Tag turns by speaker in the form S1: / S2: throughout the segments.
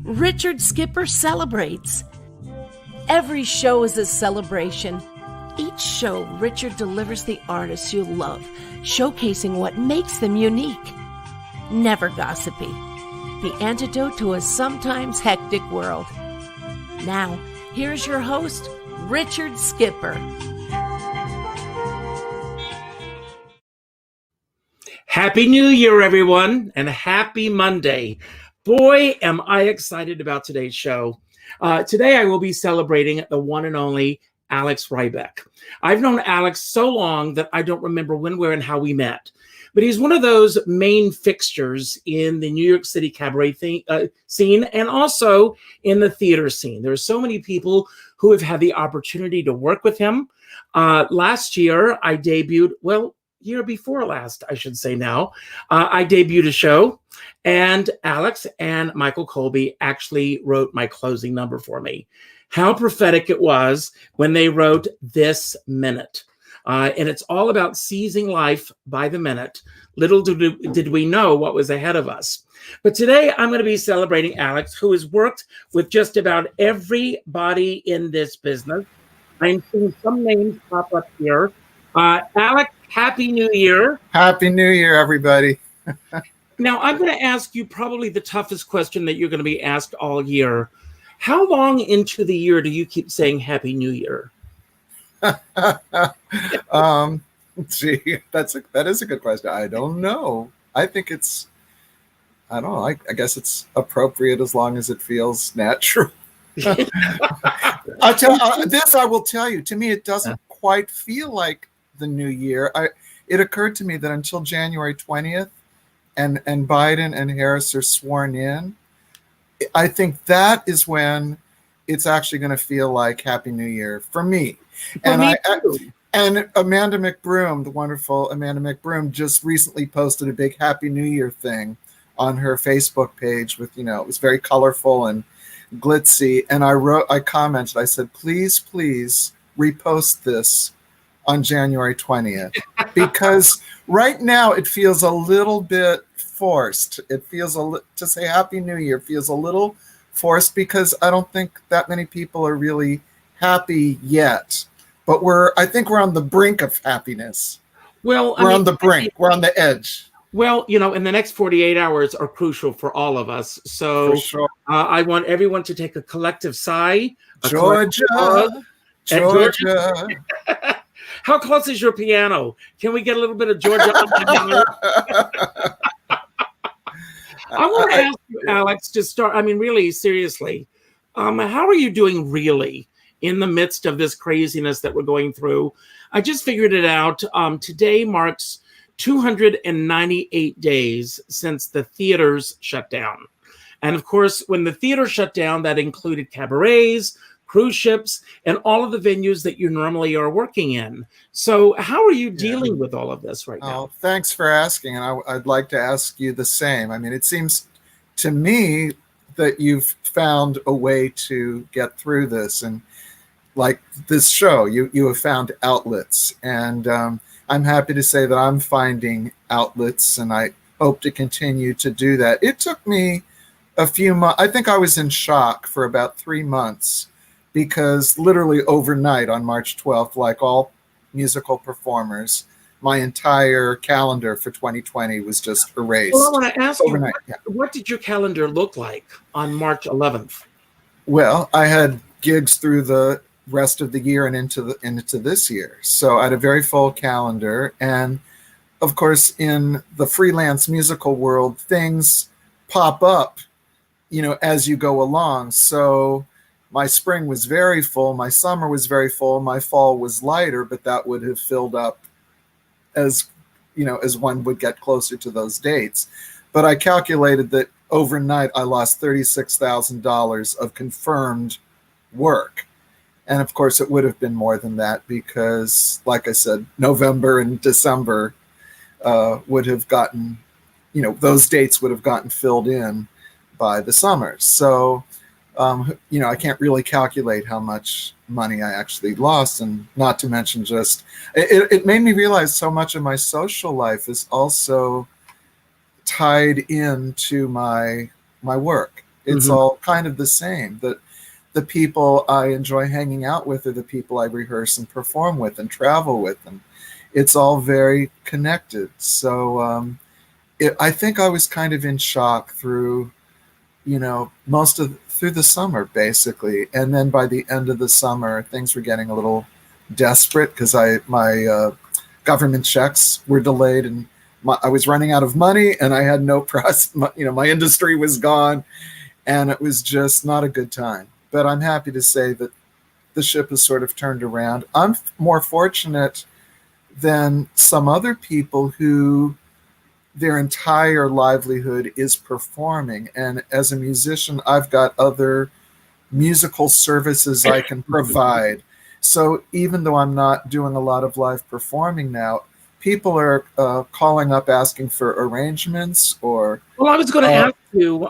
S1: Richard Skipper celebrates. Every show is a celebration. Each show, Richard delivers the artists you love, showcasing what makes them unique. Never gossipy. The antidote to a sometimes hectic world. Now, here's your host, Richard Skipper.
S2: Happy New Year, everyone, and happy Monday. Boy, am I excited about today's show. Today, I will be celebrating the one and only Alex Rybeck. I've known Alex so long that I don't remember when, where, and how we met. But he's one of those main fixtures in the New York City cabaret scene and also in the theater scene. There are so many people who have had the opportunity to work with him. Last year, I debuted, year before last, I should say now, I debuted a show, and Alex and Michael Colby actually wrote my closing number for me. How prophetic it was when they wrote This Minute. And it's all about seizing life by the minute. Little did we know what was ahead of us. But today I'm going to be celebrating Alex, who has worked with just about everybody in this business. I'm seeing some names pop up here. Alex, Happy New Year.
S3: Happy New Year, everybody.
S2: Now, I'm going to ask you probably the toughest question that you're going to be asked all year. How long into the year do you keep saying Happy New Year?
S3: Gee, that is a good question. I don't know. I think it's, I don't know. I guess it's appropriate as long as it feels natural. I will tell you, to me, it doesn't quite feel like the new year. It occurred to me that until January 20th and Biden and Harris are sworn in, I think that is when it's actually going to feel like Happy New Year for me. And Amanda McBroom, the wonderful Amanda McBroom, just recently posted a big Happy New Year thing on her Facebook page with, it was very colorful and glitzy. And I commented, I said, please repost this on January 20th, because right now it feels a little bit forced. It feels to say Happy New Year feels a little forced because I don't think that many people are really happy yet. But I think we're on the brink of happiness. Well, we're on the brink. We're on the edge.
S2: Well, in the next 48 hours are crucial for all of us. So
S3: for sure.
S2: I want everyone to take a collective sigh.
S3: Georgia.
S2: How close is your piano? Can we get a little bit of Georgia? I want to ask you, Alex, to start. Really, seriously, how are you doing really in the midst of this craziness that we're going through? I just figured it out. Today marks 298 days since the theaters shut down. And of course, when the theater shut down, that included cabarets, cruise ships, and all of the venues that you normally are working in. So how are you dealing with all of this right now?
S3: Thanks for asking. And I'd like to ask you the same. It seems to me that you've found a way to get through this. And like this show, you have found outlets. And I'm happy to say that I'm finding outlets, and I hope to continue to do that. It took me a few months. I think I was in shock for about 3 months, because literally overnight on March 12th, like all musical performers, my entire calendar for 2020 was just erased.
S2: Well, I want to ask overnight. What did your calendar look like on March 11th?
S3: Well, I had gigs through the rest of the year and into this year. So I had a very full calendar. And of course, in the freelance musical world, things pop up, as you go along. So my spring was very full, my summer was very full, my fall was lighter, but that would have filled up as one would get closer to those dates. But I calculated that overnight I lost $36,000 of confirmed work. And of course it would have been more than that, because like I said, November and December would have gotten, those dates would have gotten filled in by the summer. So I can't really calculate how much money I actually lost, and not to mention it made me realize so much of my social life is also tied into my work. It's all kind of the same. The people I enjoy hanging out with are the people I rehearse and perform with and travel with, and it's all very connected. So I think I was kind of in shock through, through the summer, basically. And then by the end of the summer, things were getting a little desperate because my government checks were delayed, and I was running out of money, and I had no my industry was gone, and it was just not a good time. But I'm happy to say that the ship has sort of turned around. I'm more fortunate than some other people who their entire livelihood is performing. And as a musician, I've got other musical services I can provide. So even though I'm not doing a lot of live performing now, people are calling up asking for arrangements or.
S2: Well, I was going to ask you,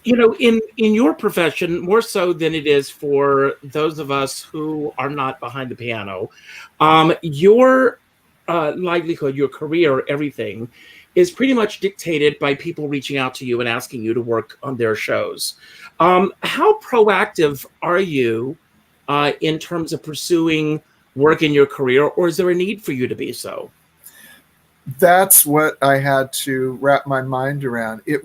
S2: in your profession, more so than it is for those of us who are not behind the piano, your livelihood, your career, everything is pretty much dictated by people reaching out to you and asking you to work on their shows. How proactive are you in terms of pursuing work in your career, or is there a need for you to be so?
S3: That's what I had to wrap my mind around. It,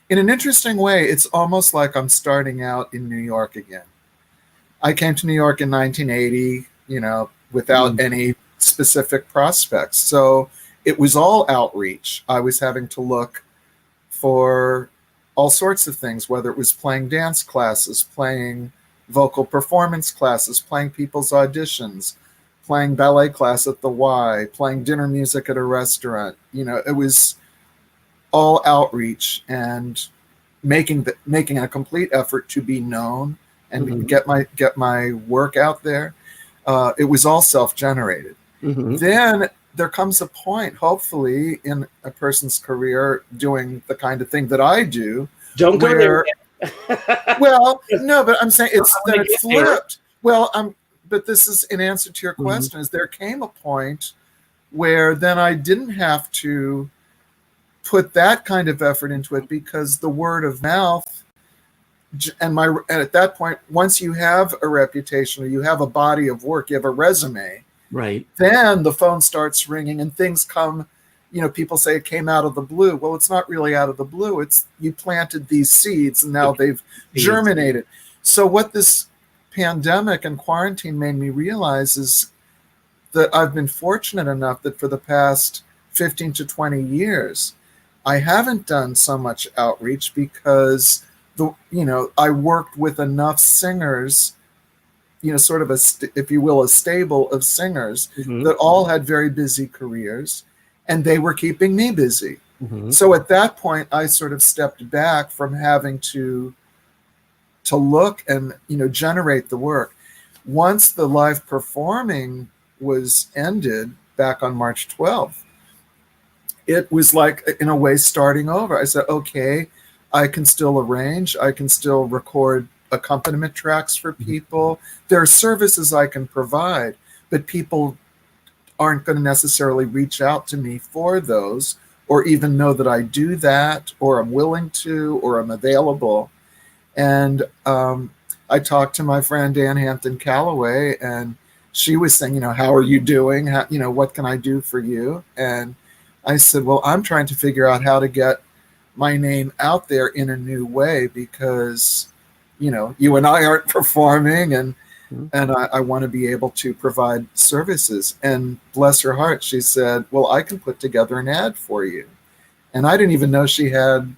S3: in an interesting way, it's almost like I'm starting out in New York again. I came to New York in 1980, without any specific prospects. So it was all outreach. I was having to look for all sorts of things, whether it was playing dance classes, playing vocal performance classes, playing people's auditions, playing ballet class at the Y, playing dinner music at a restaurant. It was all outreach and making a complete effort to be known and get my work out there. It was all self-generated. Then there comes a point, hopefully, in a person's career doing the kind of thing that I do.
S2: Don't go there.
S3: Well, no, but I'm saying then it flipped. Well, but this is in answer to your question, is there came a point where then I didn't have to put that kind of effort into it because the word of mouth and at that point, once you have a reputation or you have a body of work, you have a resume,
S2: right? Then
S3: the phone starts ringing and things come. People say it came out of the blue. Well, it's not really out of the blue. It's you planted these seeds and now they've germinated. So what this pandemic and quarantine made me realize is that I've been fortunate enough that for the past 15 to 20 years, I haven't done so much outreach because I worked with enough singers, sort of if you will, a stable of singers that all had very busy careers, and they were keeping me busy. So at that point, I sort of stepped back from having to look and generate the work. Once the live performing was ended back on March 12th, it was like, in a way, starting over. I said, okay, I can still arrange, I can still record accompaniment tracks for people. There are services I can provide, but people aren't going to necessarily reach out to me for those or even know that I do that or I'm willing to or I'm available. And I talked to my friend Dan Hampton Calloway, and she was saying, how are you doing? What can I do for you? And I said, well, I'm trying to figure out how to get my name out there in a new way because, you and I aren't performing and I want to be able to provide services. And bless her heart, she said, well, I can put together an ad for you. And I didn't even know she had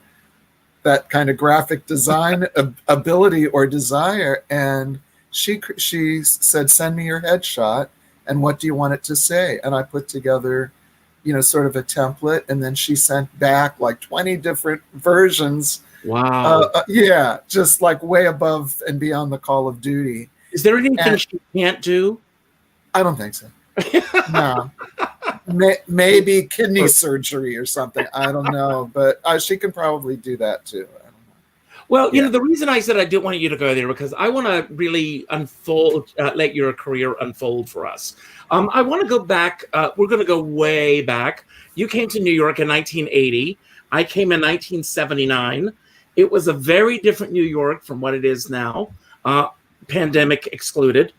S3: that kind of graphic design ability or desire. And she said, send me your headshot and what do you want it to say? And I put together, sort of a template. And then she sent back like 20 different versions.
S2: Wow.
S3: Just like way above and beyond the call of duty.
S2: Is there anything she can't do?
S3: I don't think so. No. Maybe kidney surgery or something. I don't know. But she can probably do that too. I don't know.
S2: Well, the reason I said I didn't want you to go there because I want to really let your career unfold for us. I want to go back. We're going to go way back. You came to New York in 1980. I came in 1979. It was a very different New York from what it is now, pandemic excluded.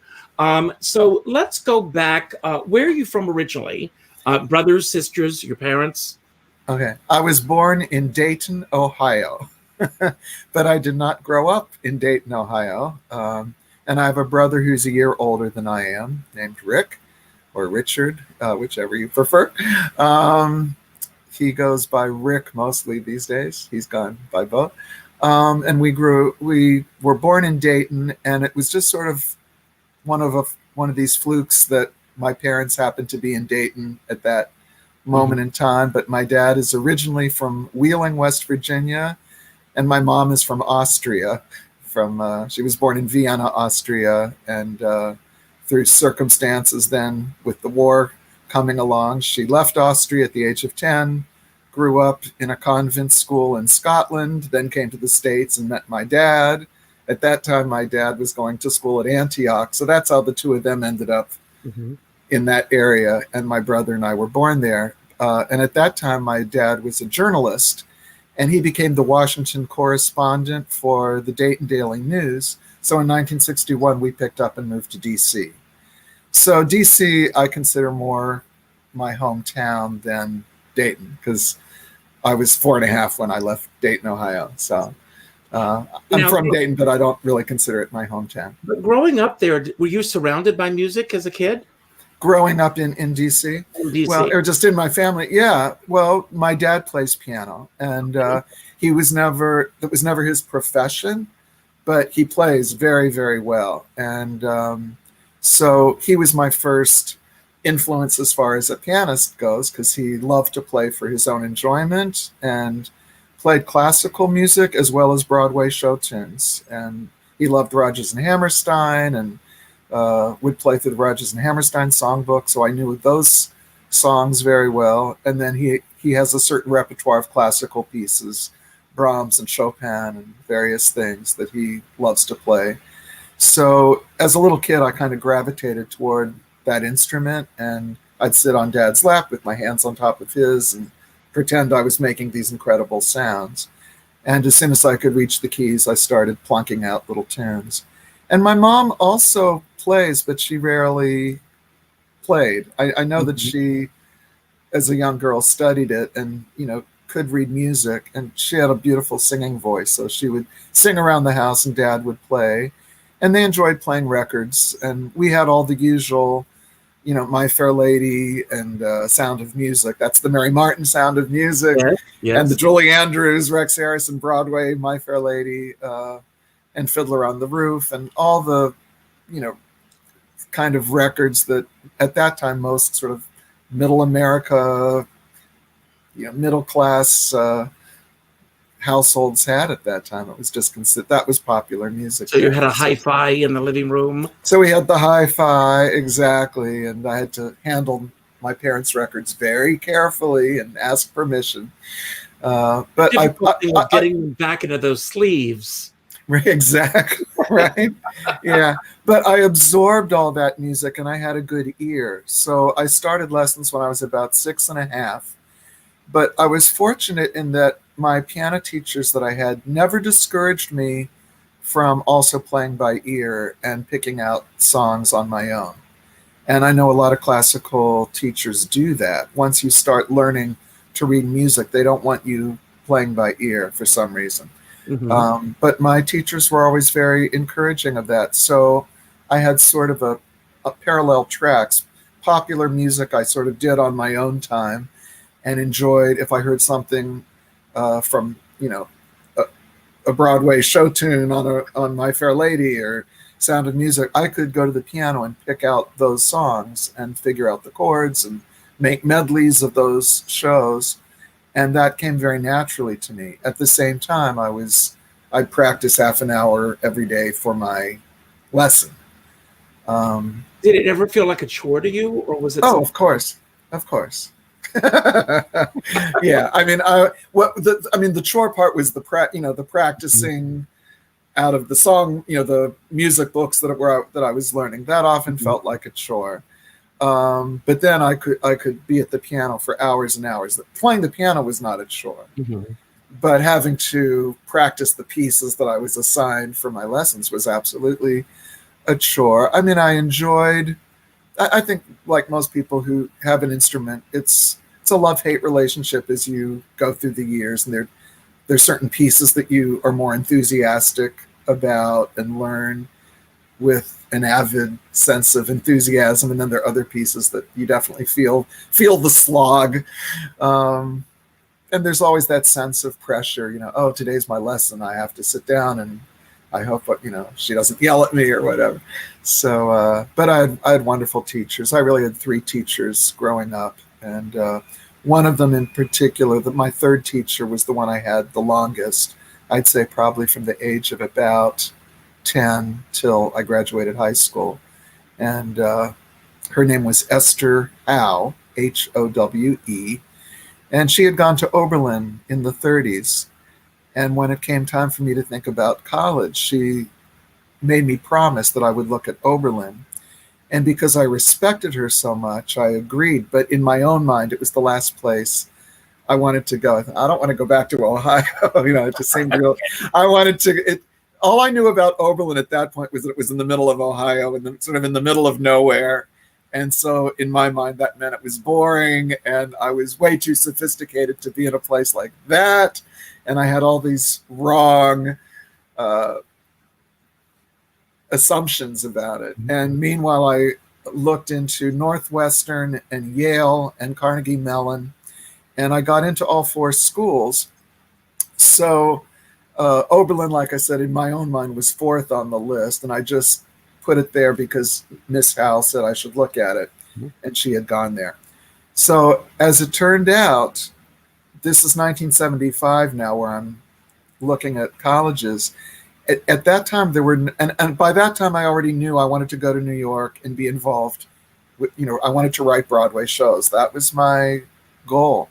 S2: So let's go back. Where are you from originally? Brothers, sisters, your parents?
S3: Okay. I was born in Dayton, Ohio, but I did not grow up in Dayton, Ohio. And I have a brother who's a year older than I am, named Rick or Richard, whichever you prefer. He goes by Rick mostly these days. He's gone by both. And we were born in Dayton, and it was just sort of one of these flukes that my parents happened to be in Dayton at that moment in time. But my dad is originally from Wheeling, West Virginia, and my mom is from Austria. She was born in Vienna, Austria, and through circumstances then with the war coming along, she left Austria at the age of 10, grew up in a convent school in Scotland, then came to the States and met my dad. At that time, my dad was going to school at Antioch, so that's how the two of them ended up in that area, and my brother and I were born there. And at that time, my dad was a journalist, and he became the Washington correspondent for the Dayton Daily News. So in 1961, we picked up and moved to D.C. So D.C. I consider more my hometown than Dayton, because I was 4.5 when I left Dayton, Ohio. So I'm from Dayton, but I don't really consider it my hometown.
S2: But growing up there, were you surrounded by music as a kid?
S3: Growing up in DC? Well, or just in my family. Yeah. Well, my dad plays piano, and that was never his profession, but he plays very, very well. And so he was my first influence as far as a pianist goes, because he loved to play for his own enjoyment and played classical music as well as Broadway show tunes. And he loved Rodgers and Hammerstein, and would play through the Rodgers and Hammerstein songbook, so I knew those songs very well. And then he has a certain repertoire of classical pieces, Brahms and Chopin and various things that he loves to play. So as a little kid, I kind of gravitated toward that instrument, and I'd sit on Dad's lap with my hands on top of his and pretend I was making these incredible sounds. And as soon as I could reach the keys, I started plunking out little tunes. And my mom also plays, but she rarely played. I know that she, as a young girl, studied it and, could read music. And she had a beautiful singing voice. So she would sing around the house and Dad would play. And they enjoyed playing records. And we had all the usual, My Fair Lady and Sound of Music. That's the Mary Martin Sound of Music. Yes. And the Julie Andrews, Rex Harrison, Broadway, My Fair Lady, and Fiddler on the Roof, and all the, kind of records that at that time most sort of middle America, middle class households had at that time. It was just that was popular music.
S2: So you had a hi-fi in the living room?
S3: So we had the hi-fi, exactly, and I had to handle my parents' records very carefully and ask permission. But I
S2: getting them back into those sleeves.
S3: Exactly, right? Yeah, but I absorbed all that music, and I had a good ear. So I started lessons when I was about 6.5. But I was fortunate in that my piano teachers that I had never discouraged me from also playing by ear and picking out songs on my own. And I know a lot of classical teachers do that. Once you start learning to read music, they don't want you playing by ear for some reason. But my teachers were always very encouraging of that. So I had sort of a parallel tracks. Popular music I sort of did on my own time and enjoyed. If I heard something from, a Broadway show tune on My Fair Lady or Sound of Music, I could go to the piano and pick out those songs and figure out the chords and make medleys of those shows. And that came very naturally to me. At the same time, I'd practice half an hour every day for my lesson.
S2: Did it ever feel like a chore to you, or was it?
S3: Oh, of course. Yeah, I mean, the chore part was the practicing out of the song, the music books that I was learning. That often felt like a chore. But then I could be at the piano for hours and hours. Playing the piano was not a chore, but having to practice the pieces that I was assigned for my lessons was absolutely a chore. I mean, I think like most people who have an instrument, it's a love-hate relationship as you go through the years, and there's certain pieces that you are more enthusiastic about and learn with an avid sense of enthusiasm, and then there are other pieces that you definitely feel the slog. And there's always that sense of pressure, oh, today's my lesson, I have to sit down and I hope, she doesn't yell at me or whatever. So, but I had wonderful teachers. I really had 3 teachers growing up. And one of them in particular, my third teacher, was the one I had the longest. I'd say probably from the age of about 10 till I graduated high school. And her name was Esther Howe, Howe. And she had gone to Oberlin in the 30s. And when it came time for me to think about college, she made me promise that I would look at Oberlin. And because I respected her so much, I agreed. But in my own mind, it was the last place I wanted to go. I don't want to go back to Ohio. It just seemed real. I wanted to. All I knew about Oberlin at that point was that it was in the middle of Ohio and sort of in the middle of nowhere. And so in my mind, that meant it was boring, and I was way too sophisticated to be in a place like that. And I had all these wrong assumptions about it. And meanwhile, I looked into Northwestern and Yale and Carnegie Mellon, and I got into all 4 schools. So Oberlin, like I said, in my own mind, was 4th on the list, and I just put it there because Miss Howell said I should look at it, and she had gone there. So as it turned out, this is 1975 now, where I'm looking at colleges. At that time, there were, and by that time, I already knew I wanted to go to New York and be involved with, I wanted to write Broadway shows. That was my goal.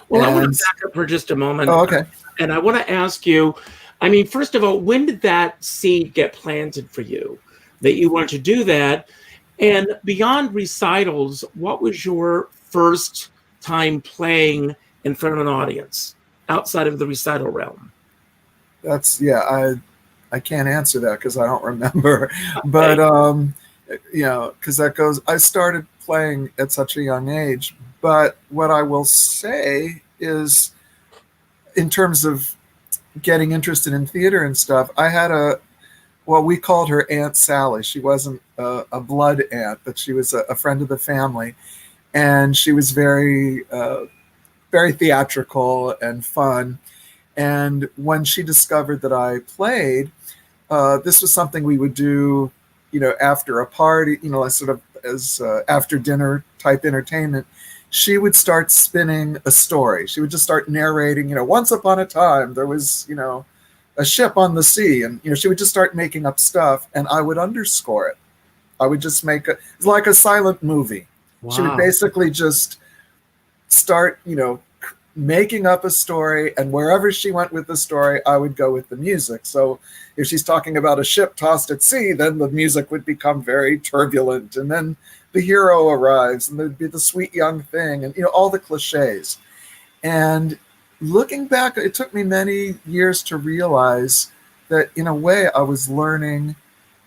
S2: Well, I want to back up for just a moment.
S3: Oh, okay.
S2: And I want to ask you, I mean, first of all, when did that seed get planted for you that you wanted to do that? And beyond recitals, what was your first time playing in front of an audience outside of the recital realm?
S3: I can't answer that because I don't remember. But, because that goes, I started playing at such a young age. But what I will say is, in terms of getting interested in theater and stuff, I had we called her Aunt Sally. She wasn't a blood aunt, but she was a friend of the family. And she was very, very theatrical and fun. And when she discovered that I played, this was something we would do, after a party, sort of as after dinner type entertainment. She would start spinning a story. She would just start narrating, once upon a time there was, a ship on the sea, and she would just start making up stuff, and I would underscore it. I would just it's like a silent movie. Wow. She would basically just start, making up a story, and wherever she went with the story, I would go with the music. So if she's talking about a ship tossed at sea, then the music would become very turbulent, and then the hero arrives, and there'd be the sweet young thing, and all the cliches. And looking back, it took me many years to realize that in a way I was learning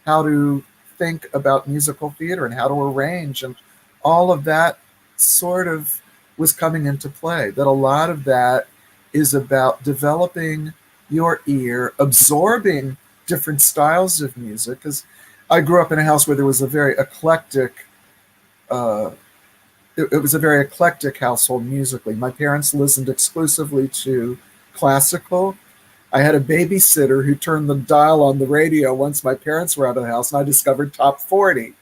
S3: how to think about musical theater and how to arrange, and all of that sort of was coming into play. That a lot of that is about developing your ear, absorbing different styles of music, because I grew up in a house where there was a very eclectic it was a very eclectic household musically. My parents listened exclusively to classical. I had a babysitter who turned the dial on the radio once my parents were out of the house, and I discovered Top 40.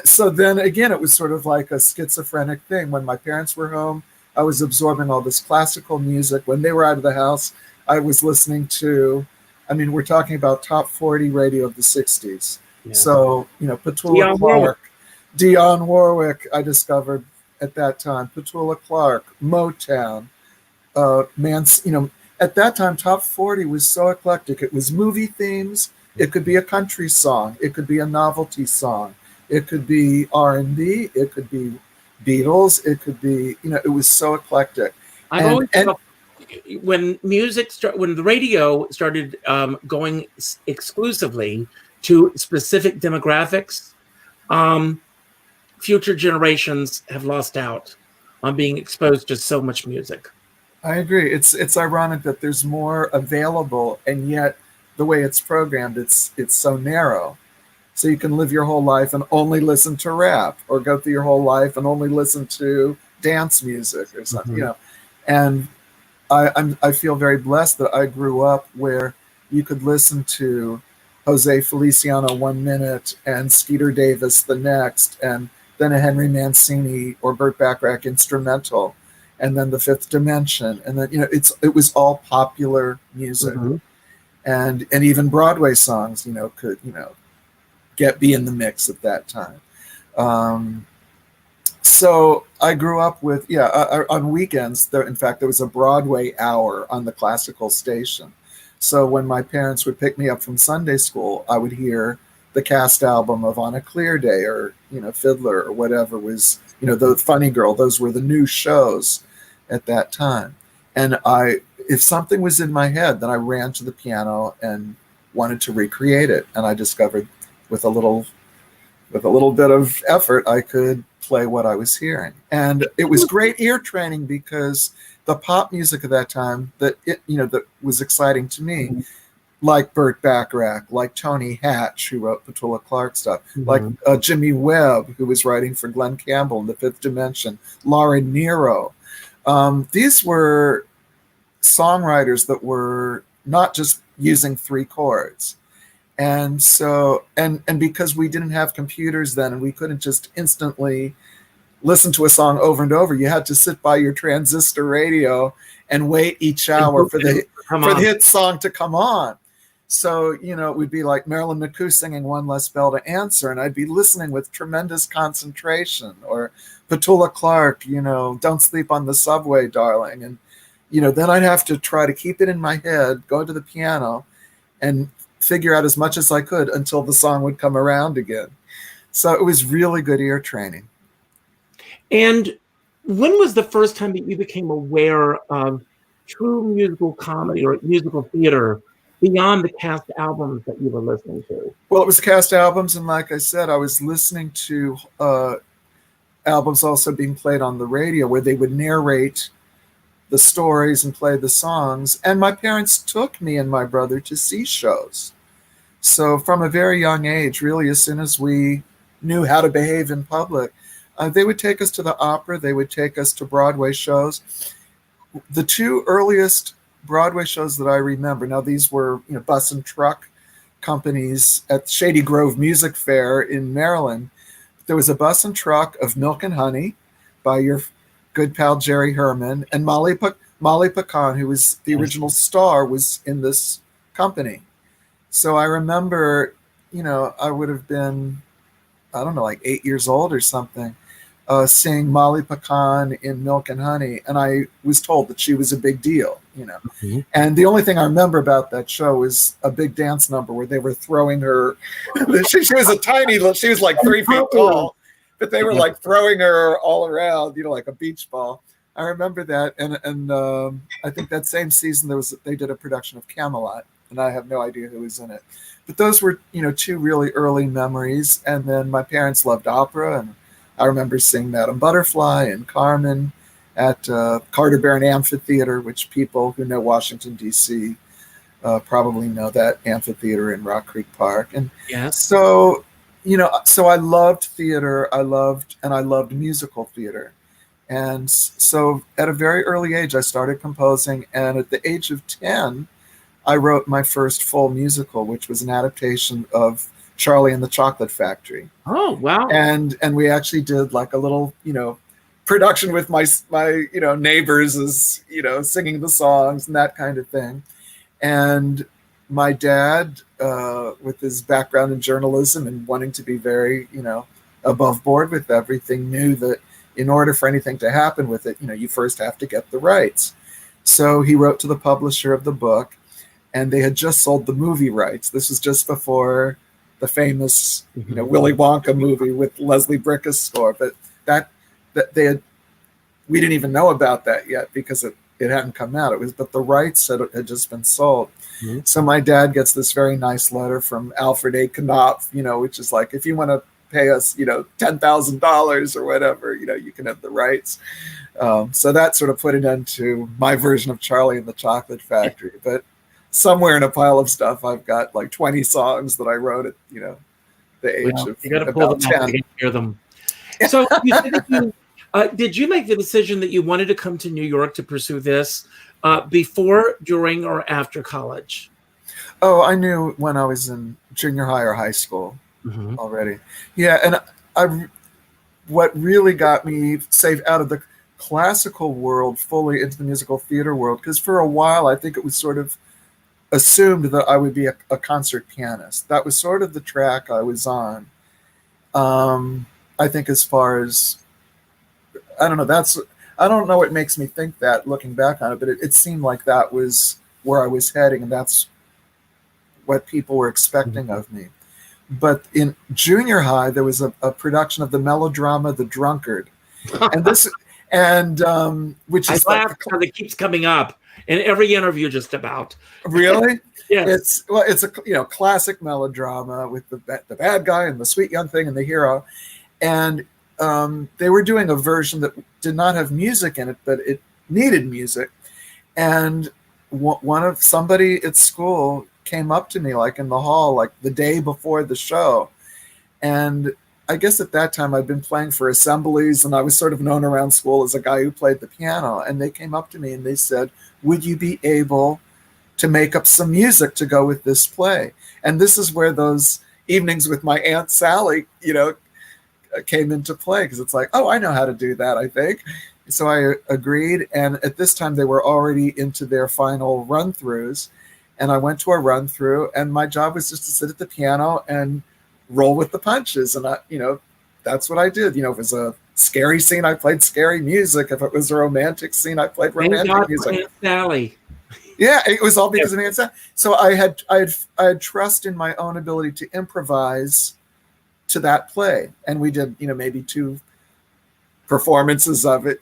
S3: So then again, it was sort of like a schizophrenic thing. When my parents were home, I was absorbing all this classical music. When they were out of the house, I was listening to, we're talking about Top 40 radio of the 60s. Yeah. So, Petula Clark, Dionne Warwick, I discovered at that time, Petula Clark, Motown, at that time, Top 40 was so eclectic. It was movie themes. It could be a country song. It could be a novelty song. it could be R&B, it could be Beatles, it could be, it was so eclectic.
S2: I've always felt when when the radio started going exclusively to specific demographics, future generations have lost out on being exposed to so much music.
S3: I agree. It's ironic that there's more available, and yet the way it's programmed, it's so narrow. So you can live your whole life and only listen to rap, or go through your whole life and only listen to dance music or something, And I feel very blessed that I grew up where you could listen to Jose Feliciano 1 minute and Skeeter Davis the next, and then a Henry Mancini or Burt Bacharach instrumental, and then the Fifth Dimension, and then it was all popular music, and even Broadway songs could be in the mix at that time. So I grew up with on weekends in fact there was a Broadway hour on the classical station. So when my parents would pick me up from Sunday school, I would hear the cast album of On a Clear Day, or Fiddler, or whatever was, the Funny Girl. Those were the new shows at that time. And if something was in my head, then I ran to the piano and wanted to recreate it. And I discovered with a little bit of effort, I could play what I was hearing. And it was great ear training, because the pop music of that time that was exciting to me, like Burt Bacharach, like Tony Hatch, who wrote Petula Clark stuff, like Jimmy Webb, who was writing for Glenn Campbell in The Fifth Dimension, Laura Nero. These were songwriters that were not just using 3 chords. And so, and because we didn't have computers then, and we couldn't just instantly listen to a song over and over, you had to sit by your transistor radio and wait each hour for the hit song to come on. So, it would be like Marilyn McCoo singing One Less Bell to Answer, and I'd be listening with tremendous concentration, or Petula Clark, Don't Sleep on the Subway, Darling. And, then I'd have to try to keep it in my head, go to the piano, and figure out as much as I could until the song would come around again. So it was really good ear training.
S2: And when was the first time that you became aware of true musical comedy or musical theater beyond the cast albums that you were listening to?
S3: Well, it was cast albums, and like I said, I was listening to albums also being played on the radio, where they would narrate the stories and play the songs. And my parents took me and my brother to see shows. So from a very young age, really, as soon as we knew how to behave in public, they would take us to the opera. They would take us to Broadway shows. The 2 earliest Broadway shows that I remember, now these were bus and truck companies at Shady Grove Music Fair in Maryland. There was a bus and truck of Milk and Honey by your good pal Jerry Herman, and Molly Pecan, who was the original star, was in this company. So I remember, I would have been, I don't know, like 8 years old or something, seeing Molly Pecan in Milk and Honey, and I was told that she was a big deal, And the only thing I remember about that show was a big dance number where they were throwing her. she was a tiny little, she was like 3 feet tall, but they were like throwing her all around, like a beach ball. I remember that, and I think that same season they did a production of Camelot, and I have no idea who was in it. But those were 2 really early memories. And then my parents loved opera, and I remember seeing Madame Butterfly and Carmen at Carter Barron Amphitheater, which people who know Washington, D.C. Probably know that amphitheater in Rock Creek Park. And so, so I loved theater. I loved musical theater. And so at a very early age, I started composing. And at the age of 10, I wrote my first full musical, which was an adaptation of Charlie and the Chocolate Factory.
S2: Oh, wow.
S3: And we actually did like a little, production with my neighbors as, singing the songs and that kind of thing. And my dad, with his background in journalism and wanting to be very, above board with everything, knew that in order for anything to happen with it, you first have to get the rights. So he wrote to the publisher of the book, and they had just sold the movie rights. This was just before the famous, Willy Wonka movie with Leslie Bricusse score. But that we didn't even know about that yet because it hadn't come out. But the rights had just been sold.
S2: Mm-hmm.
S3: So my dad gets this very nice letter from Alfred A. Knopf, which is like, if you want to pay us, $10,000 or whatever, you can have the rights. So that sort of put it into my version of Charlie and the Chocolate Factory. But somewhere in a pile of stuff, I've got like 20 songs that I wrote at, the age of
S2: you got to pull them out to hear them. So did you make the decision that you wanted to come to New York to pursue this before, during, or after college?
S3: Oh, I knew when I was in junior high or high school already. Yeah, and what really got me saved out of the classical world fully into the musical theater world, because for a while I think it was sort of assumed that I would be a concert pianist. That was sort of the track I was on. I think as far as, I don't know what makes me think that looking back on it, but it seemed like that was where I was heading, and that's what people were expecting of me. But in junior high, there was a production of the melodrama The Drunkard. Which is
S2: I laugh because it keeps coming up in every interview just about.
S3: Really?
S2: Yes.
S3: It's a classic melodrama with the bad guy and the sweet young thing and the hero. And they were doing a version that did not have music in it, but it needed music. And somebody at school came up to me, like in the hall, like the day before the show. And I guess at that time I'd been playing for assemblies, and I was sort of known around school as a guy who played the piano. And they came up to me and they said, would you be able to make up some music to go with this play? And this is where those evenings with my Aunt Sally, came into play, because it's like, oh, I know how to do that, I think. So I agreed. And at this time they were already into their final run-throughs. And I went to a run-through, and my job was just to sit at the piano and roll with the punches. And that's what I did. If it was a scary scene, I played scary music. If it was a romantic scene, I played romantic music.
S2: Aunt Sally.
S3: Yeah, it was all because of Aunt Sally. So I had trust in my own ability to improvise to that play, and we did maybe 2 performances of it,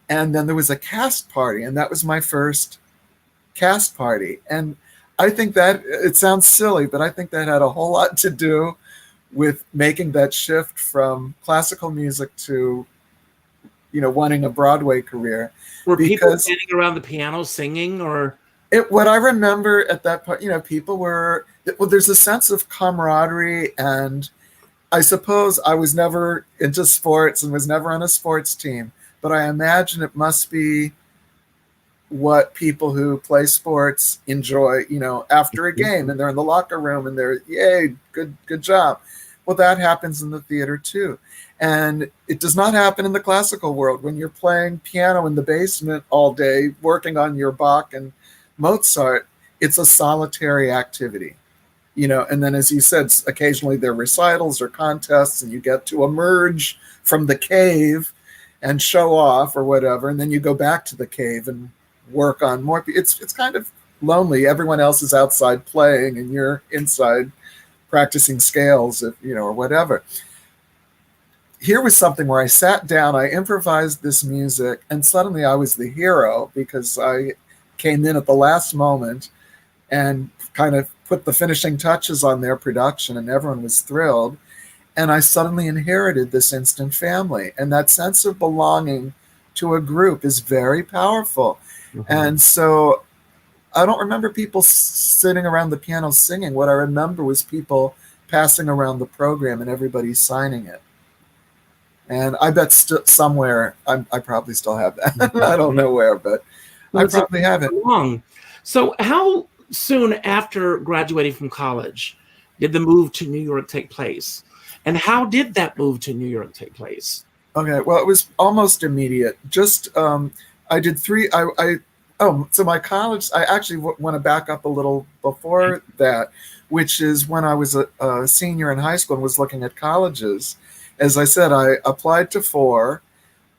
S3: and then there was a cast party, and that was my first cast party. And I think that it sounds silly, but I think that had a whole lot to do with making that shift from classical music to wanting a Broadway career.
S2: Were people standing around the piano singing, or
S3: what I remember at that point, people were, there's a sense of camaraderie. And I suppose I was never into sports and was never on a sports team, but I imagine it must be what people who play sports enjoy, after a game, and they're in the locker room and they're, yay, good job. Well, that happens in the theater too. And it does not happen in the classical world. When you're playing piano in the basement all day, working on your Bach and Mozart, it's a solitary activity. And then, as you said, occasionally there are recitals or contests, and you get to emerge from the cave and show off or whatever, and then you go back to the cave and work on more. It's kind of lonely. Everyone else is outside playing, and you're inside practicing scales, or whatever. Here was something where I sat down, I improvised this music, and suddenly I was the hero, because I came in at the last moment and kind of put the finishing touches on their production, and everyone was thrilled. And I suddenly inherited this instant family, and that sense of belonging to a group is very powerful. And so I don't remember people sitting around the piano singing. What I remember was people passing around the program and everybody signing it. And I bet somewhere I probably still have that. I don't know where, but I probably have it.
S2: So how soon after graduating from college did the move to New York take place? And how did that move to New York take place?
S3: Okay, well, it was almost immediate. Just I did 3. So my college, I actually want to back up a little before that, which is when I was a senior in high school and was looking at colleges. As I said, I applied to 4,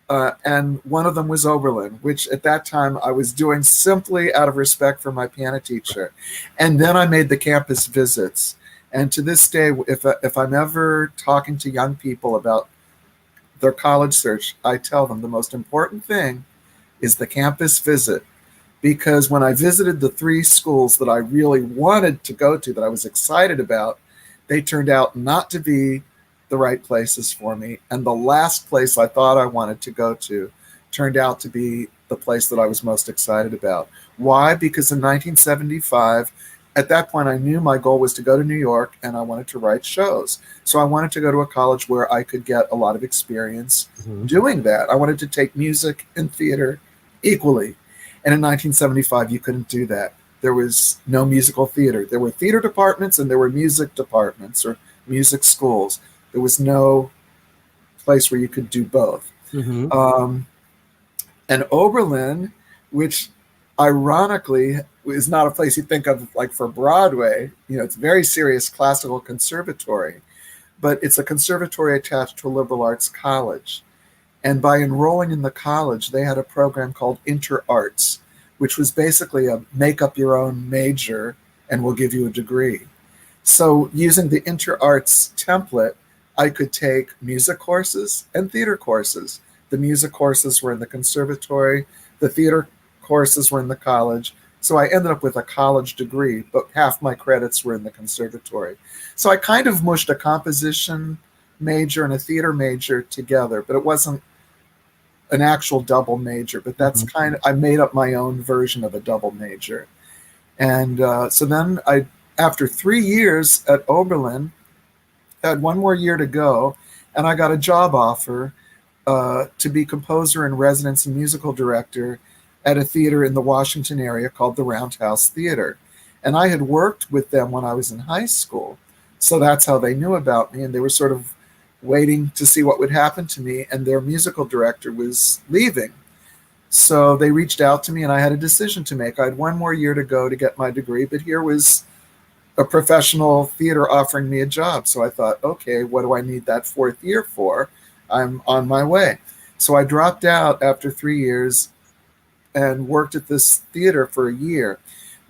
S3: and one of them was Oberlin, which at that time I was doing simply out of respect for my piano teacher. And then I made the campus visits. And to this day, if I'm ever talking to young people about their college search, I tell them the most important thing is the campus visit. Because when I visited the 3 schools that I really wanted to go to, that I was excited about, they turned out not to be the right places for me. And the last place I thought I wanted to go to turned out to be the place that I was most excited about. Why? Because in 1975, at that point, I knew my goal was to go to New York and I wanted to write shows. So I wanted to go to a college where I could get a lot of experience doing that. I wanted to take music and theater equally. And in 1975, you couldn't do that. There was no musical theater. There were theater departments and there were music departments or music schools. There was no place where you could do both. And Oberlin, which ironically is not a place you think of like for Broadway, it's a very serious classical conservatory, but it's a conservatory attached to a liberal arts college. And by enrolling in the college, they had a program called Inter-Arts, which was basically a make up your own major and we'll give you a degree. So using the Inter-Arts template, I could take music courses and theater courses. The music courses were in the conservatory, the theater courses were in the college. So I ended up with a college degree, but half my credits were in the conservatory. So I kind of mushed a composition major and a theater major together, but it wasn't an actual double major, but that's I made up my own version of a double major. And so then after 3 years at Oberlin, I had 1 more year to go, and I got a job offer to be composer in residence and musical director at a theater in the Washington area called the Roundhouse Theater. And I had worked with them when I was in high school. So that's how they knew about me. And they were sort of waiting to see what would happen to me. And their musical director was leaving. So they reached out to me and I had a decision to make. I had 1 more year to go to get my degree, but here was a professional theater offering me a job. So I thought, okay, what do I need that 4th year for? I'm on my way. So I dropped out after 3 years and worked at this theater for a year.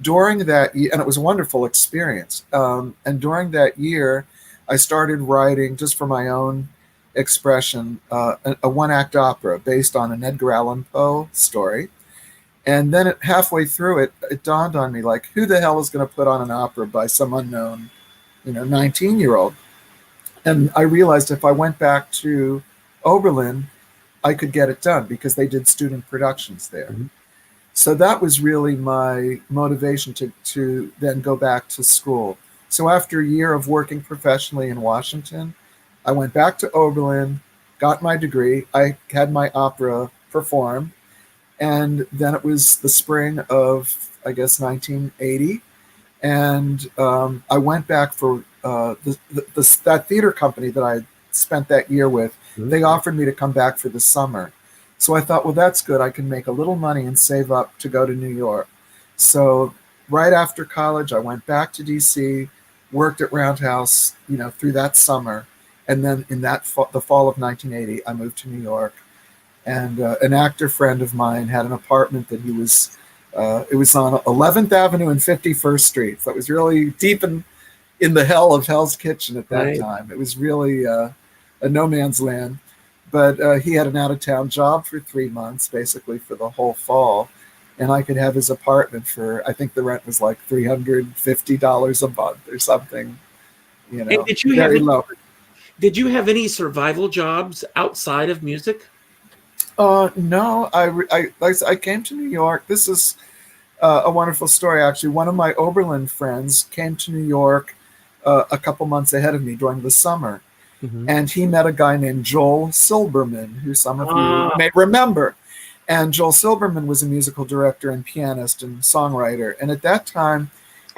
S3: During that year, and it was a wonderful experience. And during that year, I started writing, just for my own expression, a 1-act opera based on an Edgar Allan Poe story. And then halfway through it, it dawned on me, like, who the hell is going to put on an opera by some unknown, 19-year-old? And I realized if I went back to Oberlin, I could get it done because they did student productions there. So that was really my motivation to then go back to school. So after a year of working professionally in Washington, I went back to Oberlin, got my degree. I had my opera performed. And then it was the spring of, I guess, 1980. And I went back for that theater company that I spent that year with. They offered me to come back for the summer. So I thought, well, that's good. I can make a little money and save up to go to New York. So right after college, I went back to DC, worked at Roundhouse, through that summer. And then in the fall of 1980, I moved to New York. And an actor friend of mine had an apartment that it was on 11th Avenue and 51st Street. So it was really deep in the hell of Hell's Kitchen at that time. It was really a no man's land. But he had an out-of-town job for 3 months, basically for the whole fall. And I could have his apartment for, I think the rent was like $350 a month or something,
S2: And did you have any survival jobs outside of music?
S3: No, I came to New York. This is a wonderful story, actually. One of my Oberlin friends came to New York a couple months ahead of me during the summer. And he met a guy named Joel Silberman, who some of you may remember. And Joel Silberman was a musical director and pianist and songwriter. And at that time,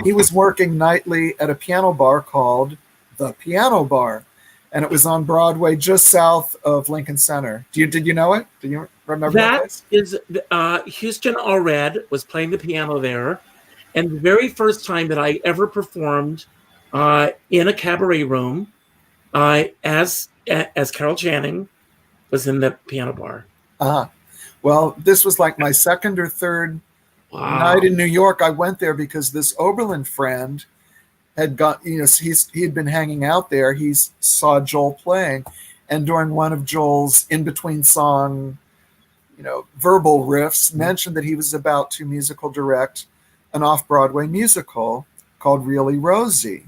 S3: he was working nightly at a piano bar called The Piano Bar. And it was on Broadway, just south of Lincoln Center. Did you know it? Do you remember that place?
S2: Is Houston Allred was playing the piano there. And the very first time that I ever performed in a cabaret room, as Carol Channing was in the piano bar.
S3: Well, this was like my 2nd or 3rd night in New York. I went there because this Oberlin friend had got, he had been hanging out there. He saw Joel playing, and during one of Joel's in between song, verbal riffs, mentioned that he was about to musical direct an off-Broadway musical called Really Rosie.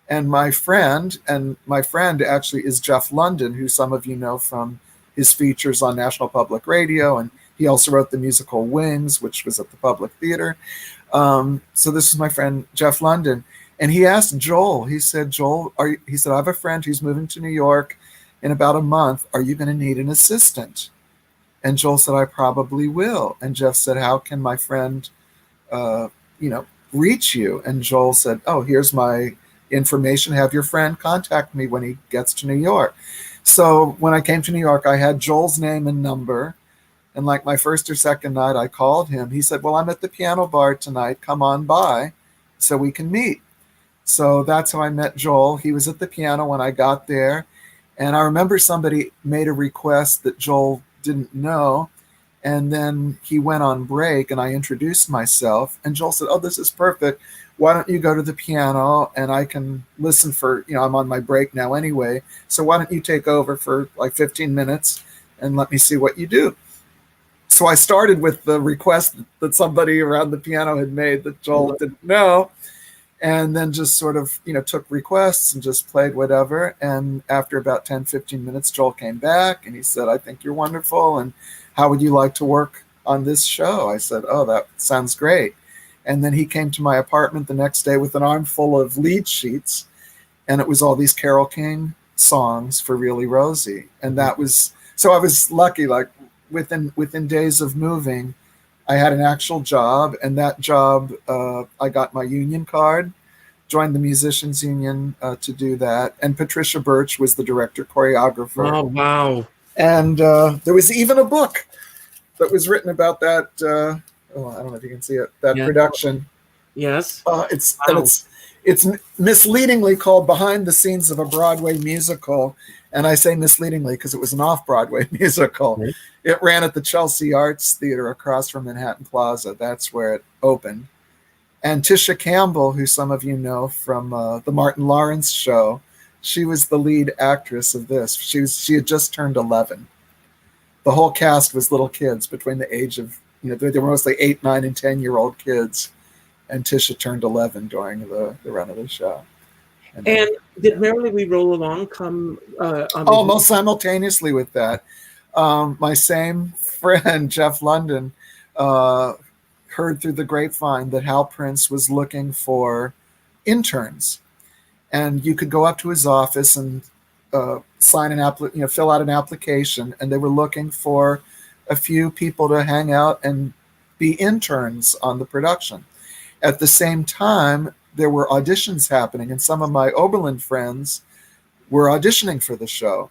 S3: And my friend actually is Jeff London, who some of you know from his features on National Public Radio, and he also wrote the musical Wings, which was at the Public Theater. So this is my friend Jeff London, and he asked Joel. He said, "Joel, he said, I have a friend who's moving to New York in about a month. Are you going to need an assistant?" And Joel said, "I probably will." And Jeff said, "How can my friend, reach you?" And Joel said, "Oh, here's my information. Have your friend contact me when he gets to New York." So when I came to New York, I had Joel's name and number. And like my first or second night, I called him. He said, "Well, I'm at the piano bar tonight. Come on by so we can meet." So that's how I met Joel. He was at the piano when I got there. And I remember somebody made a request that Joel didn't know. And then he went on break and I introduced myself. And Joel said, "Oh, this is perfect. Why don't you go to the piano and I can listen for, I'm on my break now anyway. So why don't you take over for like 15 minutes and let me see what you do?" So I started with the request that somebody around the piano had made that Joel didn't know. And then just sort of, took requests and just played whatever. And after about 10, 15 minutes, Joel came back and he said, "I think you're wonderful. And how would you like to work on this show?" I said, "Oh, that sounds great." And then he came to my apartment the next day with an armful of lead sheets. And it was all these Carole King songs for Really Rosie. And that was, so I was lucky, like within days of moving, I had an actual job, and that job, I got my union card, joined the musicians union to do that. And Patricia Birch was the director choreographer.
S2: Oh, wow.
S3: And there was even a book that was written about that. I don't know if you can see it, that production.
S2: Yes.
S3: It's misleadingly called Behind the Scenes of a Broadway Musical. And I say misleadingly because it was an off-Broadway musical.
S2: Right.
S3: It ran at the Chelsea Arts Theater across from Manhattan Plaza. That's where it opened. And Tisha Campbell, who some of you know from the Martin Lawrence show, she was the lead actress of this. She had just turned 11. The whole cast was little kids between the age of, they were mostly 8, 9, and 10-year-old kids. And Tisha turned 11 during the run of the show.
S2: And did Merrily We Roll Along come
S3: almost simultaneously with that? My same friend, Jeff London, heard through the grapevine that Hal Prince was looking for interns. And you could go up to his office and sign fill out an application, and they were looking for a few people to hang out and be interns on the production. At the same time, there were auditions happening, and some of my Oberlin friends were auditioning for the show.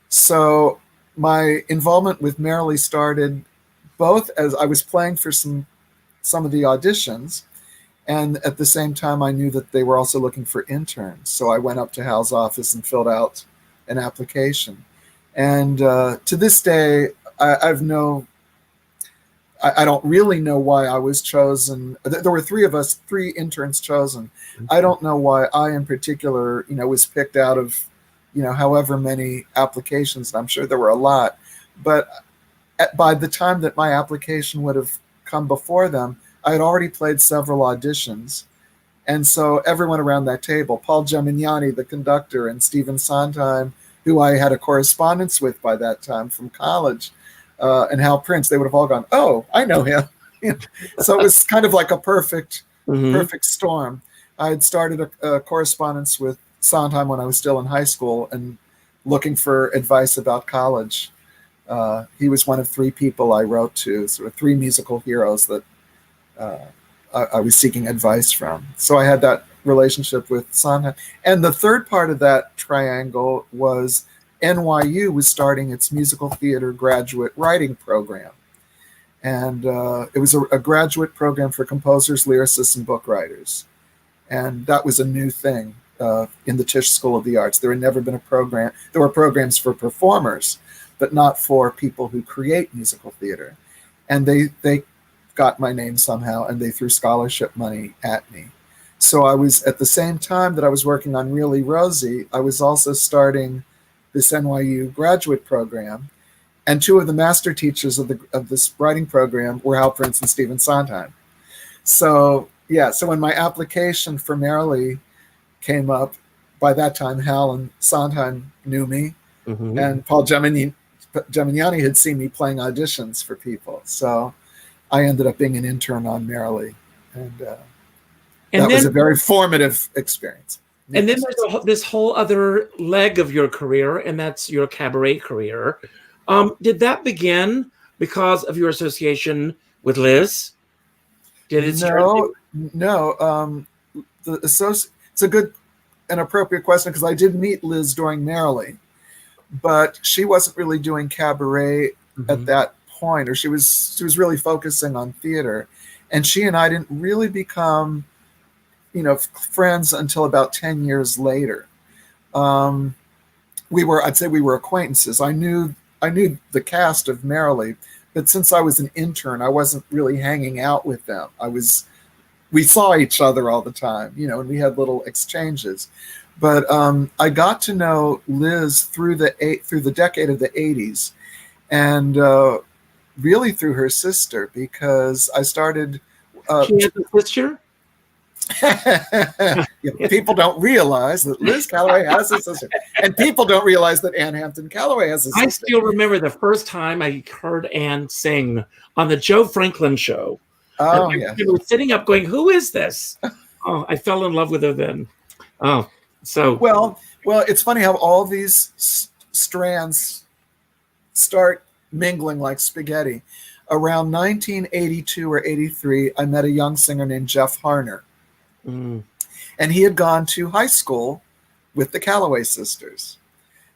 S3: So my involvement with Merrily started both as I was playing for some of the auditions, and at the same time I knew that they were also looking for interns. So I went up to Hal's office and filled out an application. And to this day, I don't really know why I was chosen. There were three interns chosen. I don't know why I in particular, was picked out of, however many applications. I'm sure there were a lot. But by the time that my application would have come before them, I had already played several auditions. And so everyone around that table, Paul Gemignani, the conductor, and Stephen Sondheim, who I had a correspondence with by that time from college, and Hal Prince, they would have all gone, "Oh, I know him." So it was kind of like a perfect storm. I had started a correspondence with Sondheim when I was still in high school and looking for advice about college. He was one of 3 people I wrote to, sort of 3 musical heroes that I was seeking advice from. So I had that relationship with Sondheim. And the third part of that triangle was NYU was starting its musical theater graduate writing program. And it was a graduate program for composers, lyricists, and book writers. And that was a new thing in the Tisch School of the Arts. There had never been a program. There were programs for performers, but not for people who create musical theater. And they got my name somehow, and they threw scholarship money at me. So I was, at the same time that I was working on Really Rosie, I was also starting this NYU graduate program. And two of the master teachers of this writing program were Hal Prince and Stephen Sondheim. So yeah, so when my application for Merrily came up, by that time Hal and Sondheim knew me, and Paul Gemignani had seen me playing auditions for people. So I ended up being an intern on Merrily, and that was a very formative experience.
S2: And then there's this whole other leg of your career, and that's your cabaret career. Did that begin because of your association with Liz? Did it start?
S3: No. It's a good and appropriate question, because I did meet Liz during Merrily, but she wasn't really doing cabaret at that point, or she was really focusing on theater, and she and I didn't really become, friends until about 10 years later. I'd say we were acquaintances. I knew the cast of Merrily, but since I was an intern, I wasn't really hanging out with them. We saw each other all the time, and we had little exchanges. But I got to know Liz through the decade of the 80s, and really through her sister, because I started.
S2: She has a sister?
S3: People don't realize that Liz Calloway has a sister, and people don't realize that Ann Hampton Calloway has a sister.
S2: I still remember the first time I heard Ann sing on the Joe Franklin show.
S3: Oh, yeah.
S2: We were sitting up going, "Who is this?" Oh, I fell in love with her then. Oh, so
S3: well, it's funny how all these strands start mingling like spaghetti. Around 1982 or 83, I met a young singer named Jeff Harner. And he had gone to high school with the Calloway sisters.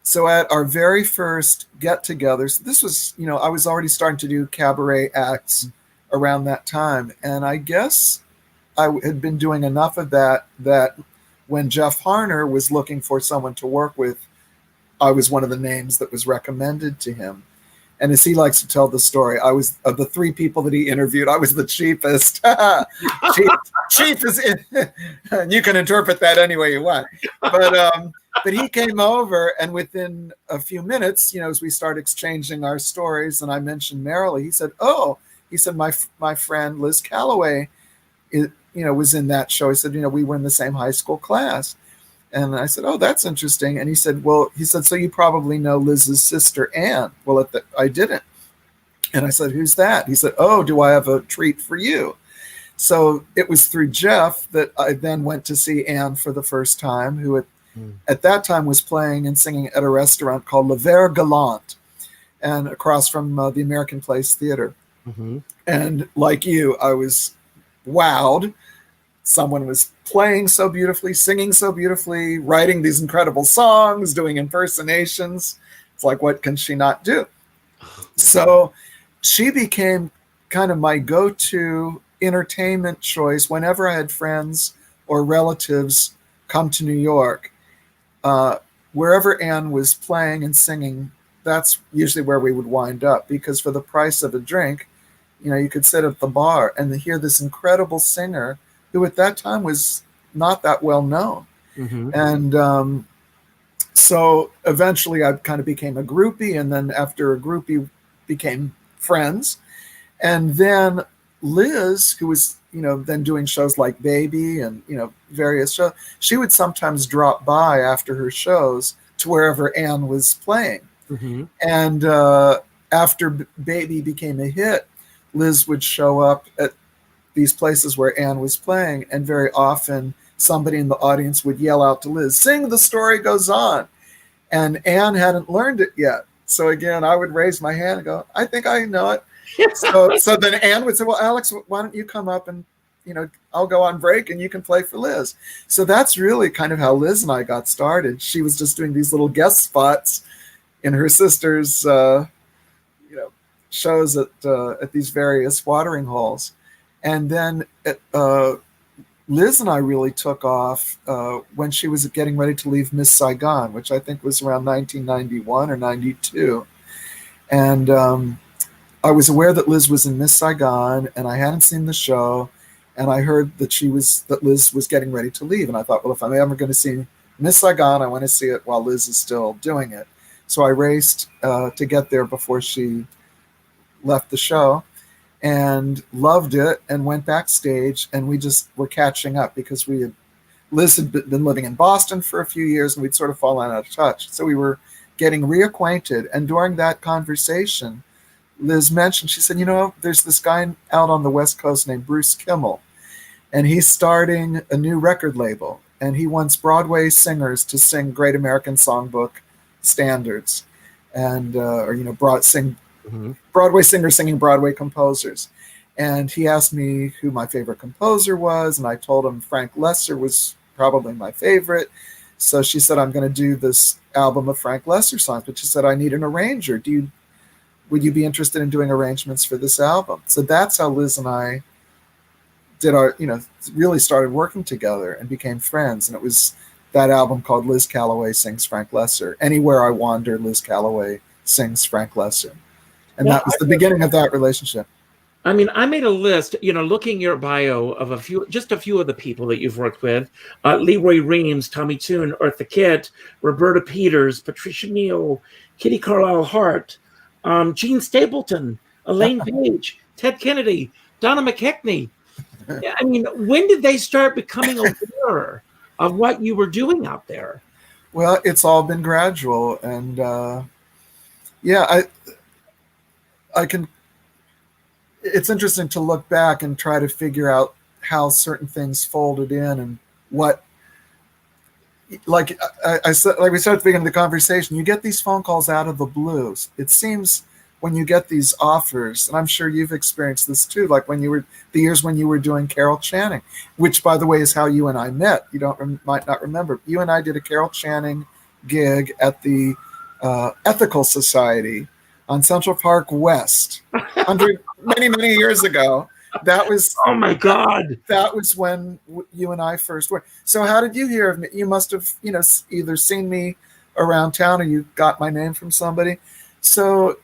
S3: So at our very first get-togethers, this was, I was already starting to do cabaret acts around that time. And I guess I had been doing enough of that when Jeff Harner was looking for someone to work with, I was one of the names that was recommended to him. And as he likes to tell the story, I was, of the three people that he interviewed, I was the cheapest. Cheap is in, you can interpret that any way you want. But he came over, and within a few minutes, as we start exchanging our stories, and I mentioned Merrily, he said, my friend Liz Calloway, was in that show. He said, we were in the same high school class. And I said, oh, that's interesting. And he said, so you probably know Liz's sister, Ann. Well, I didn't. And I said, who's that? He said, oh, do I have a treat for you? So it was through Jeff that I then went to see Ann for the first time, who at that time was playing and singing at a restaurant called Le Ver Galant, and across from the American Place Theater. And like you, I was wowed. Someone was playing so beautifully, singing so beautifully, writing these incredible songs, doing impersonations. It's like, what can she not do? So she became kind of my go-to entertainment choice whenever I had friends or relatives come to New York. Wherever Ann was playing and singing, that's usually where we would wind up, because for the price of a drink, you could sit at the bar and hear this incredible singer who at that time was not that well known. And so eventually I kind of became a groupie, and then after a groupie became friends. And then Liz, who was, then doing shows like Baby and, various shows, she would sometimes drop by after her shows to wherever Ann was playing. And after Baby became a hit, Liz would show up at these places where Ann was playing, and very often somebody in the audience would yell out to Liz, "Sing The Story Goes On." And Ann hadn't learned it yet. So again, I would raise my hand and go, I think I know it. So then Ann would say, well, Alex, why don't you come up and, I'll go on break and you can play for Liz. So that's really kind of how Liz and I got started. She was just doing these little guest spots in her sister's, shows at these various watering holes. And then Liz and I really took off when she was getting ready to leave Miss Saigon, which I think was around 1991 or 92. And I was aware that Liz was in Miss Saigon, and I hadn't seen the show. and I heard that Liz was getting ready to leave, and I thought, well, if I'm ever going to see Miss Saigon, I want to see it while Liz is still doing it. So I raced to get there before she left the show, and loved it, and went backstage, and we just were catching up because Liz had been living in Boston for a few years, and we'd sort of fallen out of touch. So we were getting reacquainted, and during that conversation, Liz mentioned, she said, there's this guy out on the West Coast named Bruce Kimmel, and he's starting a new record label, and he wants Broadway singers to sing Great American Songbook standards, and sing Broadway singers singing Broadway composers. And he asked me who my favorite composer was, and I told him Frank Lesser was probably my favorite. So she said, I'm going to do this album of Frank Lesser songs, but she said, I need an arranger. Would you be interested in doing arrangements for this album? So that's how Liz and I did really started working together and became friends. And it was that album called Liz Calloway Sings Frank Lesser. Anywhere I Wander, Liz Calloway Sings Frank Lesser. And that was the beginning of that relationship.
S2: I mean, I made a list, looking your bio of just a few of the people that you've worked with. Leroy Reams, Tommy Tune, Eartha Kitt, Roberta Peters, Patricia Neal, Kitty Carlisle Hart, Gene Stapleton, Elaine Page, Ted Kennedy, Donna McKechnie. I mean, when did they start becoming aware of what you were doing out there?
S3: Well, it's all been gradual. And I can... It's interesting to look back and try to figure out how certain things folded in, and what, like I said, like we said at the beginning of the conversation, you get these phone calls out of the blues. It seems when you get these offers, and I'm sure you've experienced this too, like when the years when you were doing Carol Channing, which by the way is how you and I met. You might not remember. You and I did a Carol Channing gig at the Ethical Society on Central Park West, many, many years ago. That was,
S2: oh my God,
S3: that was when you and I first worked. So how did you hear of me? You must have, either seen me around town or you got my name from somebody. So,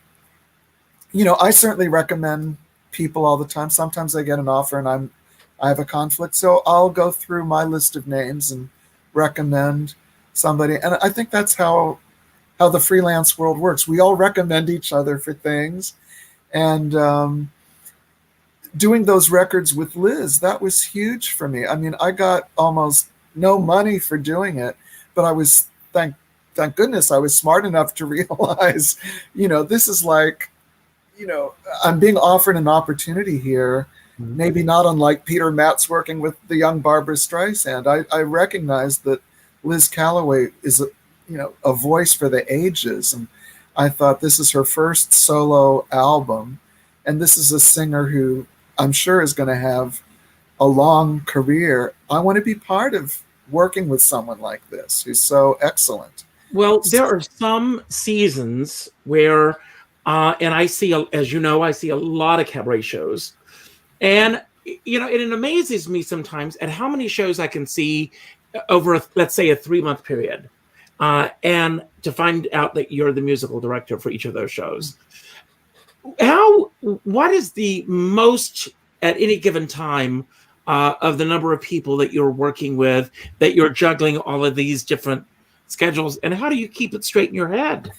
S3: I certainly recommend people all the time. Sometimes I get an offer and I have a conflict. So I'll go through my list of names and recommend somebody. And I think that's how the freelance world works. We all recommend each other for things. And doing those records with Liz, that was huge for me. I mean, I got almost no money for doing it, but I was, thank goodness, I was smart enough to realize, this is like, I'm being offered an opportunity here, maybe not unlike Peter Matz working with the young Barbra Streisand. I recognize that Liz Calloway is a voice for the ages. And I thought, this is her first solo album. And this is a singer who I'm sure is going to have a long career. I want to be part of working with someone like this, who's so excellent.
S2: Well, there are some seasons where, and I see, as you know, I see a lot of cabaret shows. And, it amazes me sometimes at how many shows I can see over, let's say, a 3-month period. And to find out that you're the musical director for each of those shows. What is the most at any given time of the number of people that you're working with, that you're juggling all of these different schedules, and how do you keep it straight in your head?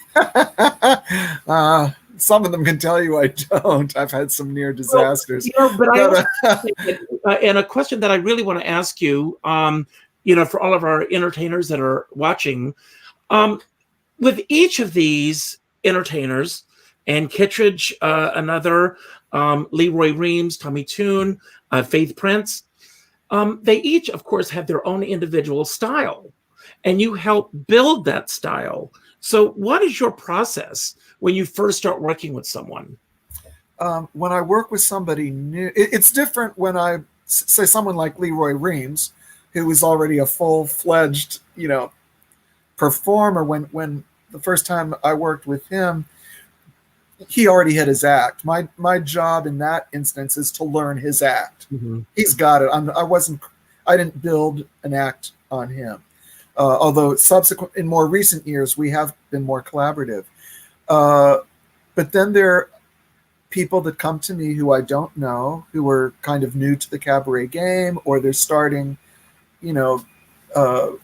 S3: Some of them can tell you I don't. I've had some near disasters.
S2: And a question that I really want to ask you, for all of our entertainers that are watching, with each of these entertainers, Ann Kittredge, another, Leroy Reams, Tommy Tune, Faith Prince, they each, of course, have their own individual style, and you help build that style. So what is your process when you first start working with someone?
S3: When I work with somebody new, it's different when I say someone like Leroy Reams, who was already a full-fledged, performer. When the first time I worked with him, he already had his act. My job in that instance is to learn his act. Mm-hmm. He's got it. I didn't build an act on him. Although in more recent years, we have been more collaborative. But then people that come to me who I don't know, who are kind of new to the cabaret game, or they're starting, you know,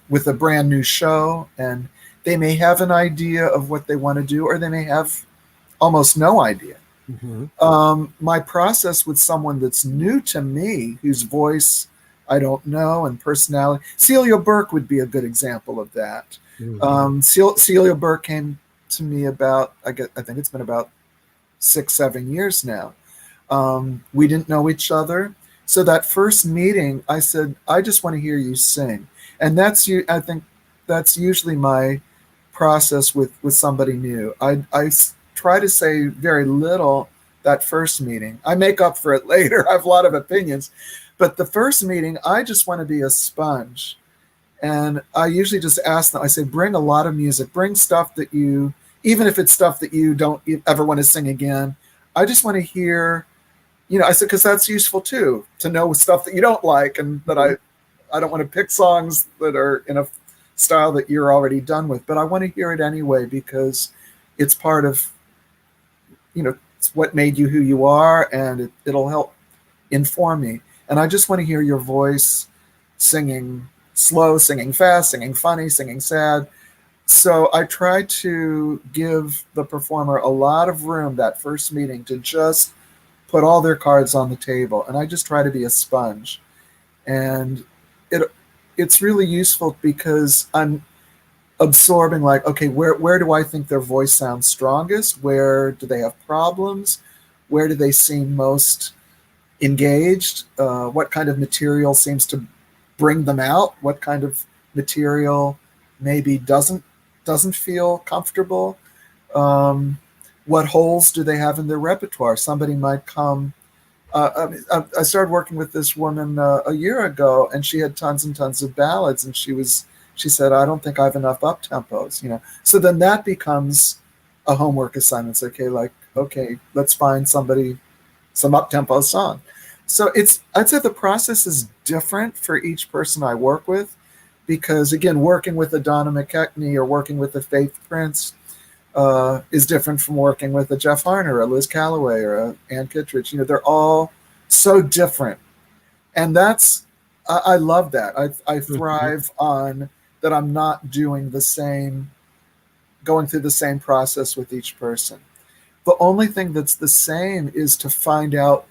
S3: with a brand new show, and they may have an idea of what they want to do, or they may have almost no idea. My process with someone that's new to me, whose voice I don't know and personality, Celia Burke would be a good example of that. Celia Burke came to me about, I think it's been about 6-7 years now. We didn't know each other. So that first meeting, I said, I just want to hear you sing. And I think that's usually my process with somebody new. I try to say very little that first meeting. I make up for it later. I have a lot of opinions. But the first meeting, I just want to be a sponge. And I usually just ask them, I say, bring a lot of music, bring stuff that you, even if it's stuff that you don't ever want to sing again, I just want to hear, you know, I said, because that's useful too, to know stuff that you don't like, and that I don't want to pick songs that are in a style that you're already done with, but I want to hear it anyway, because it's part of, you know, it's what made you who you are, and it'll help inform me. And I just want to hear your voice singing slow, singing fast, singing funny, singing sad. So I try to give the performer a lot of room that first meeting to just put all their cards on the table. And I just try to be a sponge. And it's really useful because I'm absorbing, like, okay, where do I think their voice sounds strongest? Where do they have problems? Where do they seem most engaged? What kind of material seems to bring them out? What kind of material maybe doesn't feel comfortable? What holes do they have in their repertoire? Somebody might come. I started working with this woman a year ago, and she had tons and tons of ballads, and she said, I don't think I have enough up tempos, you know. So then that becomes a homework assignment. It's okay, let's find somebody some up tempo song. So I'd say the process is different for each person I work with, because again, working with a Donna McKechnie or working with a Faith Prince is different from working with a Jeff Harner, a Liz Calloway, or a Ann Kittredge. You know, they're all so different, and I love that. I thrive on that. I'm not doing going through the same process with each person. The only thing that's the same is to find out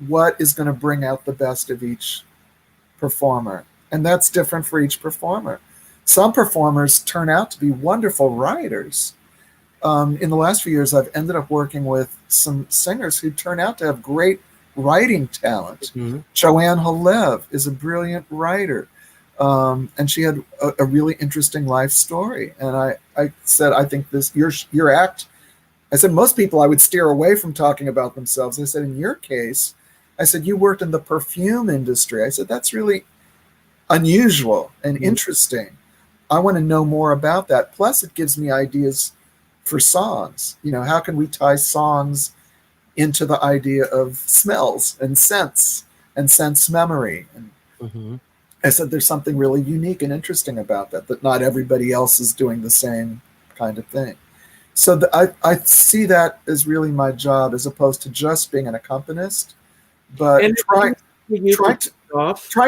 S3: what is going to bring out the best of each performer. And that's different for each performer. Some performers turn out to be wonderful writers. In the last few years, I've ended up working with some singers who turn out to have great writing talent. Joanne Halev is a brilliant writer. And she had a really interesting life story. And I said, I think your act, I said, most people I would steer away from talking about themselves. I said, in your case, I said, you worked in the perfume industry. I said, that's really unusual and interesting. I want to know more about that. Plus, it gives me ideas for songs. You know, how can we tie songs into the idea of smells and scents and sense memory? And I said, there's something really unique and interesting about that not everybody else is doing the same kind of thing. So I see that as really my job, as opposed to just being an accompanist, but trying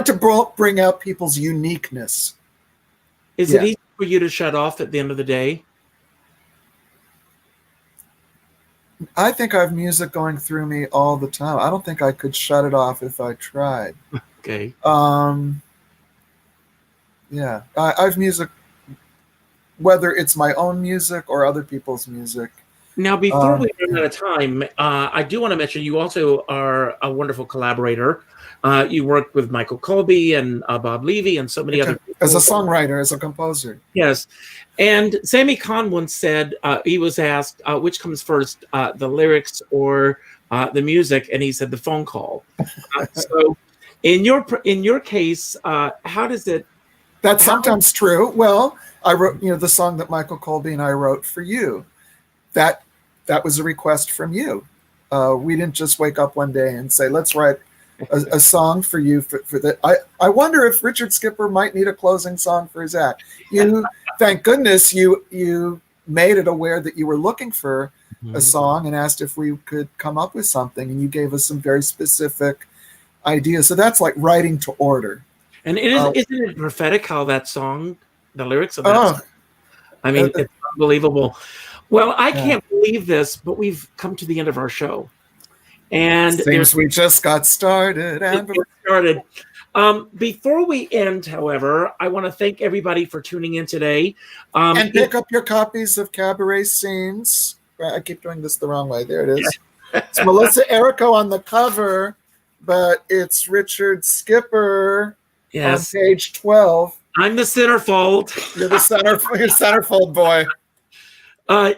S3: to bring out people's uniqueness.
S2: Is it easy for you to shut off at the end of the day?
S3: I think I have music going through me all the time. I don't think I could shut it off if I tried.
S2: Okay.
S3: Yeah, I have music, whether it's my own music or other people's music.
S2: Now, before we run out of time, I do want to mention you also are a wonderful collaborator. You worked with Michael Colby and Bob Levy and so many other people.
S3: As a songwriter, as a composer.
S2: Yes. And Sammy Kahn once said, he was asked, which comes first, the lyrics or the music? And he said, the phone call. So in your case, how does it...
S3: That's sometimes true. Well, I wrote, the song that Michael Colby and I wrote for you. That was a request from you. We didn't just wake up one day and say, let's write a song for you for that. I wonder if Richard Skipper might need a closing song for his act. Thank goodness you made it aware that you were looking for a song and asked if we could come up with something, and you gave us some very specific ideas. So that's like writing to order.
S2: And isn't it prophetic how that song, the lyrics of that song, I mean, it's unbelievable. Well, I can't believe this, but we've come to the end of our show. And
S3: seems we just got started.
S2: Before we end, however, I want to thank everybody for tuning in today.
S3: And pick up your copies of Cabaret Scenes. I keep doing this the wrong way. There it is. It's Melissa Errico on the cover, but it's Richard Skipper on page 12.
S2: I'm the centerfold.
S3: You're the centerfold boy.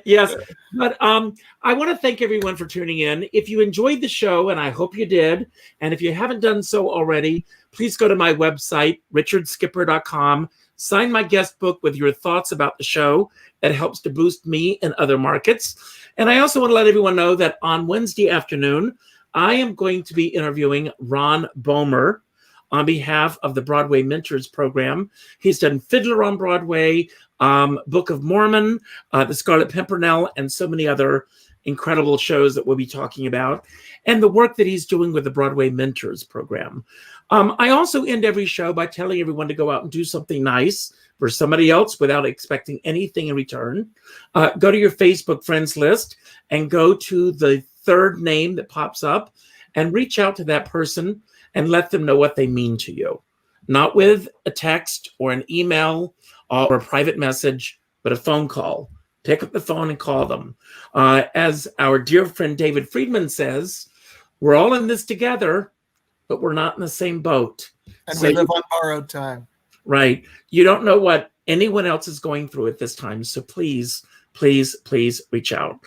S2: Yes, but I want to thank everyone for tuning in. If you enjoyed the show, and I hope you did, and if you haven't done so already, please go to my website, richardskipper.com, sign my guest book with your thoughts about the show. That helps to boost me in other markets. And I also want to let everyone know that on Wednesday afternoon, I am going to be interviewing Ron Bomer on behalf of the Broadway Mentors Program. He's done Fiddler on Broadway, Book of Mormon, The Scarlet Pimpernel, and so many other incredible shows that we'll be talking about, and the work that he's doing with the Broadway Mentors Program. I also end every show by telling everyone to go out and do something nice for somebody else without expecting anything in return. Go to your Facebook friends list and go to the third name that pops up and reach out to that person and let them know what they mean to you. Not with a text or an email or a private message, but a phone call. Pick up the phone and call them. As our dear friend David Friedman says, we're all in this together, but we're not in the same boat.
S3: And so we live on borrowed time.
S2: Right. You don't know what anyone else is going through at this time. So please, please, please reach out.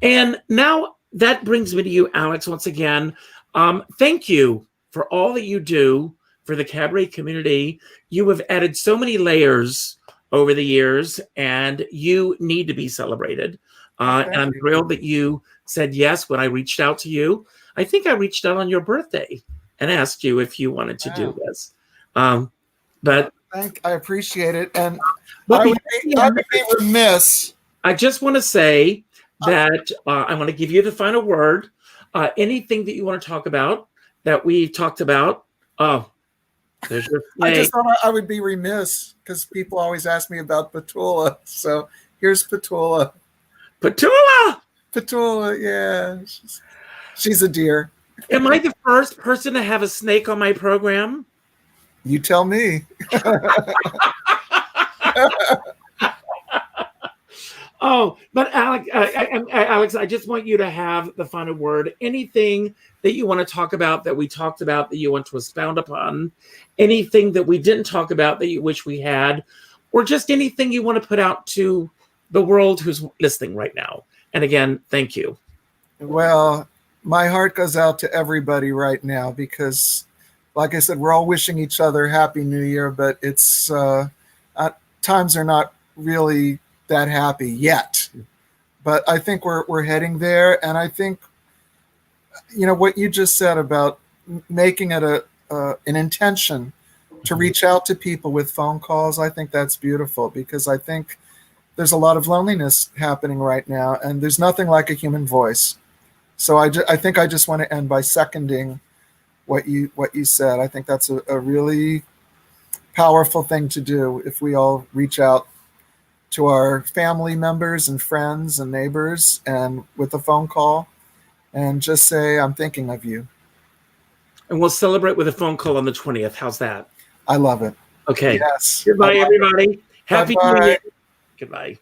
S2: And now that brings me to you, Alex, once again. Thank you for all that you do for the cabaret community. You have added so many layers over the years, and you need to be celebrated. And I'm thrilled that you said yes when I reached out to you. I think I reached out on your birthday and asked you if you wanted to do this. But
S3: I appreciate it. And I would be remiss.
S2: I just want to say that I want to give you the final word. Anything that you want to talk about that we talked about. There's your snake.
S3: I would be remiss because people always ask me about Petula. So here's Petula.
S2: Petula!
S3: Petula, yeah. She's a dear.
S2: Am I the first person to have a snake on my program?
S3: You tell me.
S2: Oh, but Alex, I just want you to have the final word. Anything that you want to talk about that we talked about that you want to expound upon, anything that we didn't talk about that you wish we had, or just anything you want to put out to the world who's listening right now. And again, thank you.
S3: Well, my heart goes out to everybody right now because, like I said, we're all wishing each other Happy New Year, but it's times are not really that happy yet. But I think we're heading there, and I think what you just said about making it an intention to reach out to people with phone calls. I think that's beautiful because I think there's a lot of loneliness happening right now, and there's nothing like a human voice. So I think I just want to end by seconding what you said. I think that's a really powerful thing to do if we all reach out to our family members and friends and neighbors and with a phone call and just say, I'm thinking of you.
S2: And we'll celebrate with a phone call on the 20th. How's that?
S3: I love it.
S2: Okay.
S3: Yes.
S2: Goodbye, everybody. Happy New Year. Goodbye.